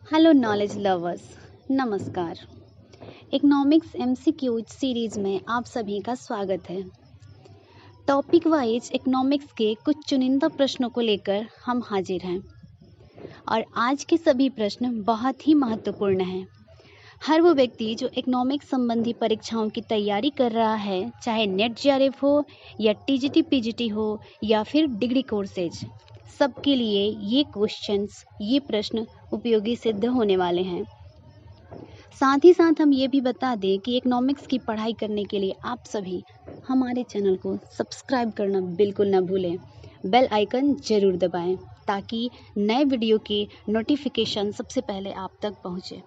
Hello knowledge lovers, नमस्कार। Economics MCQs series में आप सभी का स्वागत है। टॉपिक वाइज इकोनॉमिक्स के कुछ चुनिंदा प्रश्नों को लेकर हम हाजिर हैं और आज के सभी प्रश्न बहुत ही महत्वपूर्ण हैं। हर वो व्यक्ति जो इकोनॉमिक्स संबंधी परीक्षाओं की तैयारी कर रहा है, चाहे नेट जेआरएफ हो या टीजीटी पीजीटी हो या फिर डिग्री कोर्सेज, सबके लिए ये प्रश्न उपयोगी सिद्ध होने वाले हैं। साथ ही साथ हम ये भी बता दें कि इकोनॉमिक्स की पढ़ाई करने के लिए आप सभी हमारे चैनल को सब्सक्राइब करना बिल्कुल ना भूलें। बेल आइकन ज़रूर दबाएं ताकि नए वीडियो की नोटिफिकेशन सबसे पहले आप तक पहुंचे।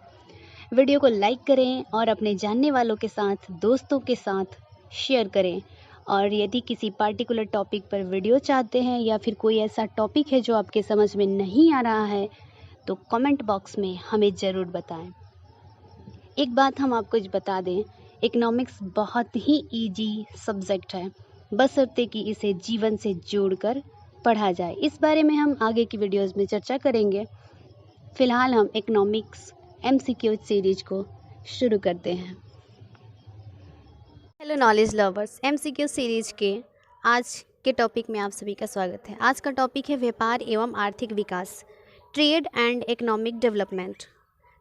वीडियो को लाइक करें और अपने जानने वालों के साथ, दोस्तों के साथ शेयर करें। और यदि किसी पार्टिकुलर टॉपिक पर वीडियो चाहते हैं या फिर कोई ऐसा टॉपिक है जो आपके समझ में नहीं आ रहा है तो कमेंट बॉक्स में हमें ज़रूर बताएं। एक बात हम आपको बता दें, इकोनॉमिक्स बहुत ही इजी सब्जेक्ट है, बशर्ते कि इसे जीवन से जोड़कर पढ़ा जाए। इस बारे में हम आगे की वीडियोस में चर्चा करेंगे। फिलहाल हम इकोनॉमिक्स एमसीक्यू सीरीज को शुरू करते हैं। Hello knowledge lovers, MCQ series के आज के टॉपिक में आप सभी का स्वागत है। आज का टॉपिक है व्यापार एवं आर्थिक विकास, ट्रेड एंड इकोनॉमिक डेवलपमेंट।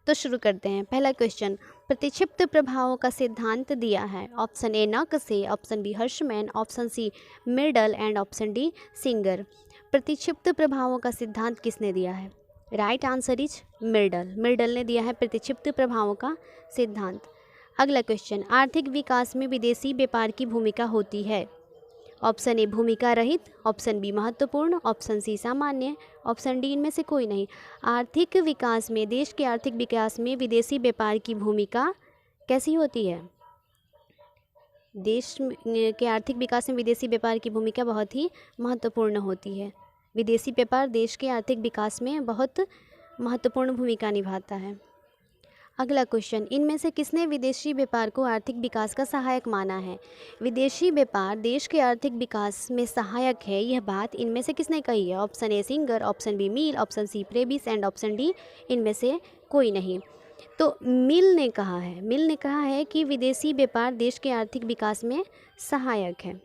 तो शुरू करते हैं। पहला क्वेश्चन, प्रतिक्षिप्त प्रभावों का सिद्धांत दिया है। Option A Nurkse, option B Hirschman, option C Myrdal and option D Singer. प्रतिक्षिप्त प्रभावों का सिद्धांत किसने दिया है? Right answer is Myrdal. Myrdal ने दिया है प्रतिक्षिप्त प्रभावों का सिद्धांत। अगला क्वेश्चन, आर्थिक विकास में विदेशी व्यापार की भूमिका होती है। ऑप्शन ए भूमिका रहित, ऑप्शन बी महत्वपूर्ण, ऑप्शन सी सामान्य, ऑप्शन डी इनमें से कोई नहीं। आर्थिक विकास में, देश के आर्थिक विकास में विदेशी व्यापार की भूमिका कैसी होती है? देश के आर्थिक विकास में विदेशी व्यापार की भूमिका बहुत ही महत्वपूर्ण होती है। विदेशी व्यापार देश के आर्थिक विकास में बहुत महत्वपूर्ण भूमिका निभाता है। अगला क्वेश्चन, इनमें से किसने विदेशी व्यापार को आर्थिक विकास का सहायक माना है? विदेशी व्यापार देश के आर्थिक विकास में सहायक है, यह बात इनमें से किसने कही है? Option A singer, option B Mill, option C प्रेबिस एंड ऑप्शन डी इनमें से कोई नहीं। तो मिल ने कहा है कि विदेशी व्यापार देश के आर्थिक विकास में सहायक है।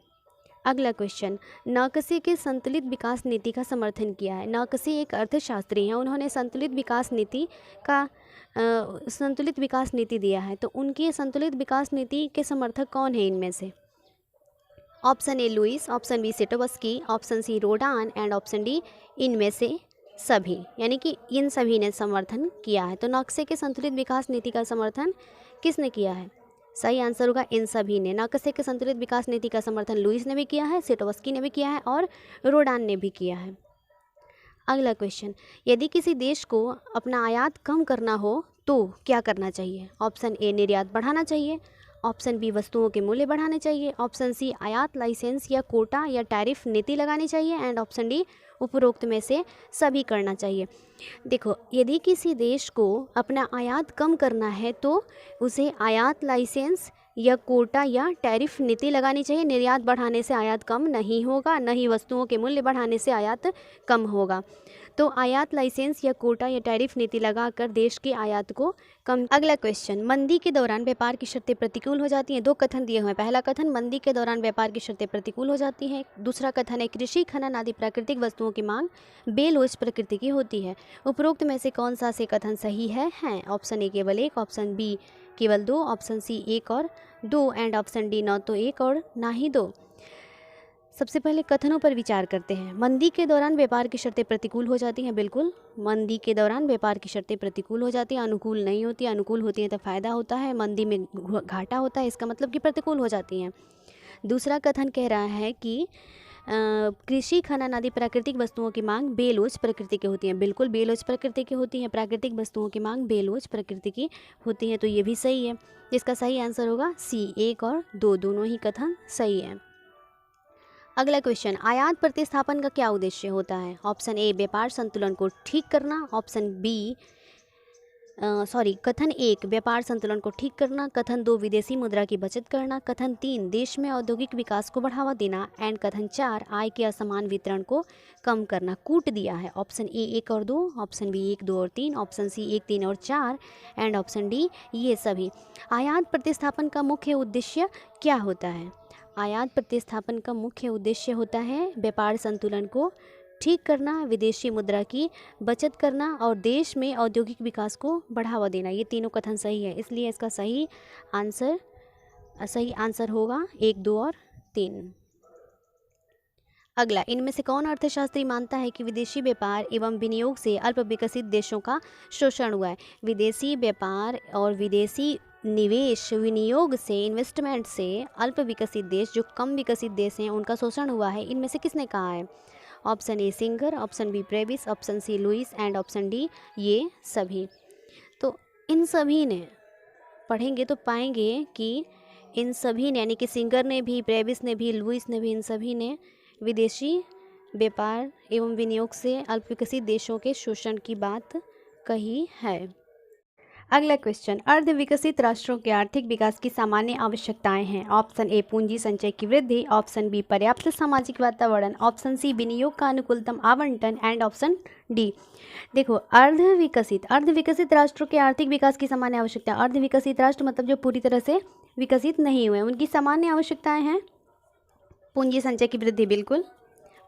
अगला क्वेश्चन, नॉकसे के संतुलित विकास नीति का समर्थन किया है। नॉकसे एक अर्थशास्त्री हैं, उन्होंने संतुलित विकास नीति दिया है। तो उनकी संतुलित विकास नीति के समर्थक कौन है इनमें से? Option A Lewis, option B Scitovsky, option C Rodan and option D इनमें से सभी, यानी कि इन सभी ने समर्थन किया है। तो नॉकसे के संतुलित विकास नीति का समर्थन किसने किया है? सही आंसर होगा इन सभी ने। नॉकसे के संतुलित विकास नीति का समर्थन लुइस ने भी किया है, सेटोवस्की ने भी किया है और रोडान ने भी किया है। अगला क्वेश्चन, यदि किसी देश को अपना आयात कम करना हो तो क्या करना चाहिए? ऑप्शन ए निर्यात बढ़ाना चाहिए, ऑप्शन बी वस्तुओं के मूल्य बढ़ाने चाहिए, ऑप्शन सी आयात लाइसेंस या कोटा या टैरिफ नीति लगानी चाहिए एंड ऑप्शन डी उपरोक्त में से सभी करना चाहिए। देखो, यदि किसी देश को अपना आयात कम करना है तो उसे आयात लाइसेंस या कोटा या टैरिफ नीति लगानी चाहिए। निर्यात बढ़ाने से आयात कम नहीं होगा, न ही वस्तुओं के मूल्य बढ़ाने से आयात कम होगा। तो आयात लाइसेंस या कोटा या टैरिफ नीति लगाकर देश के आयात को कम। अगला क्वेश्चन, मंदी के दौरान व्यापार की शर्तें प्रतिकूल हो जाती हैं। दो कथन दिए हुए हैं। पहला कथन, मंदी के दौरान व्यापार की शर्तें प्रतिकूल हो जाती हैं। दूसरा कथन है, कृषि खनन आदि प्राकृतिक वस्तुओं की मांग बेलोच प्रकृति की होती है। उपरोक्त में से कौन सा से कथन सही है? ऑप्शन ए केवल एक, ऑप्शन बी केवल दो, ऑप्शन सी एक और दो एंड ऑप्शन डी न तो एक और ना ही दो। सबसे पहले कथनों पर विचार करते हैं। मंदी के दौरान व्यापार की शर्तें प्रतिकूल हो जाती हैं। बिल्कुल, मंदी के दौरान व्यापार की शर्तें प्रतिकूल हो जाती हैं, अनुकूल नहीं होती। अनुकूल होती हैं तो फ़ायदा होता है, मंदी में घाटा होता है, इसका मतलब कि प्रतिकूल हो जाती हैं। दूसरा कथन कह रहा है कि कृषि खनन आदि प्राकृतिक वस्तुओं की मांग बेलोच प्रकृति की होती हैं। बिल्कुल बेलोच प्रकृति की होती हैं, प्राकृतिक वस्तुओं की मांग बेलोच प्रकृति की होती है। तो ये भी सही है। जिसका सही आंसर होगा सी, एक और दो दोनों ही कथन सही है। अगला क्वेश्चन, आयात प्रतिस्थापन का क्या उद्देश्य होता है? ऑप्शन ए व्यापार संतुलन को ठीक करना, ऑप्शन बी कथन 1 व्यापार संतुलन को ठीक करना, कथन 2 विदेशी मुद्रा की बचत करना, कथन 3 देश में औद्योगिक विकास को बढ़ावा देना एंड कथन 4 आय के असमान वितरण को कम करना। कूट दिया है ऑप्शन ए 1 और 2, ऑप्शन बी 1, 2 और 3, ऑप्शन सी 1, 3 और 4 एंड ऑप्शन डी ये सभी। आयात प्रतिस्थापन का मुख्य उद्देश्य क्या होता है? आयात प्रतिस्थापन का मुख्य उद्देश्य होता है व्यापार संतुलन को ठीक करना, विदेशी मुद्रा की बचत करना और देश में औद्योगिक विकास को बढ़ावा देना। ये तीनों कथन सही है, इसलिए इसका सही आंसर होगा 1, 2 और 3। अगला, इनमें से कौन अर्थशास्त्री मानता है कि विदेशी व्यापार एवं विनियोग से अल्प विकसित देशों का शोषण हुआ है? विदेशी व्यापार और विदेशी निवेश विनियोग से, इन्वेस्टमेंट से अल्प विकसित देश, जो कम विकसित देश हैं, उनका शोषण हुआ है। इनमें से किसने कहा है? Option A singer, option B Prebisch, option C Lewis and option D ये सभी। तो इन सभी ने पढ़ेंगे तो पाएंगे कि इन सभी ने, यानी कि सिंगर ने भी, प्रेविस ने भी, लुइस ने भी, इन सभी ने विदेशी व्यापार एवं विनियोग से अल्प विकसित देशों के शोषण की बात कही है। अगला क्वेश्चन, अर्ध विकसित राष्ट्रों के आर्थिक विकास की सामान्य आवश्यकताएं हैं। ऑप्शन ए पूंजी संचय की वृद्धि, ऑप्शन बी पर्याप्त सामाजिक वातावरण, ऑप्शन सी विनियोग का अनुकूलतम आवंटन एंड ऑप्शन डी। देखो, अर्ध विकसित राष्ट्रों के आर्थिक विकास की सामान्य आवश्यकता, अर्ध विकसित राष्ट्र मतलब जो पूरी तरह से विकसित नहीं हुए, उनकी सामान्य आवश्यकताएं हैं पूंजी संचय की वृद्धि, बिल्कुल,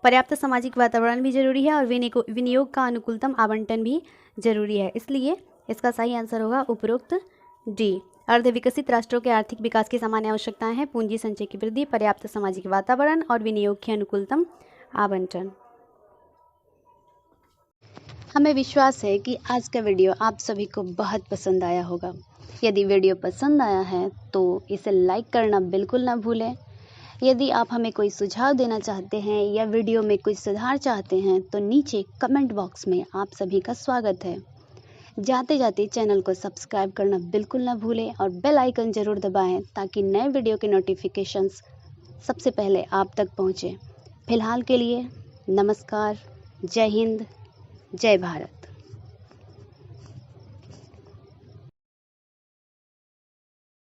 पर्याप्त सामाजिक वातावरण भी जरूरी है और विनियोग का अनुकूलतम आवंटन भी जरूरी है। इसलिए इसका सही आंसर होगा उपरोक्त डी। अर्ध विकसित राष्ट्रों के आर्थिक विकास की सामान्य आवश्यकताएं हैं पूंजी संचय की वृद्धि, पर्याप्त सामाजिक वातावरण और विनियोग के अनुकूलतम आवंटन। हमें विश्वास है कि आज का वीडियो आप सभी को बहुत पसंद आया होगा। यदि वीडियो पसंद आया है तो इसे लाइक करना बिल्कुल ना भूलें। यदि आप हमें कोई सुझाव देना चाहते हैं या वीडियो में कुछ सुधार चाहते हैं तो नीचे कमेंट बॉक्स में आप सभी का स्वागत है। जाते जाते चैनल को सब्सक्राइब करना बिल्कुल ना भूलें और बेल आइकन ज़रूर दबाएं ताकि नए वीडियो के नोटिफिकेशंस सबसे पहले आप तक पहुँचें। फिलहाल के लिए नमस्कार, जय हिंद, जय भारत।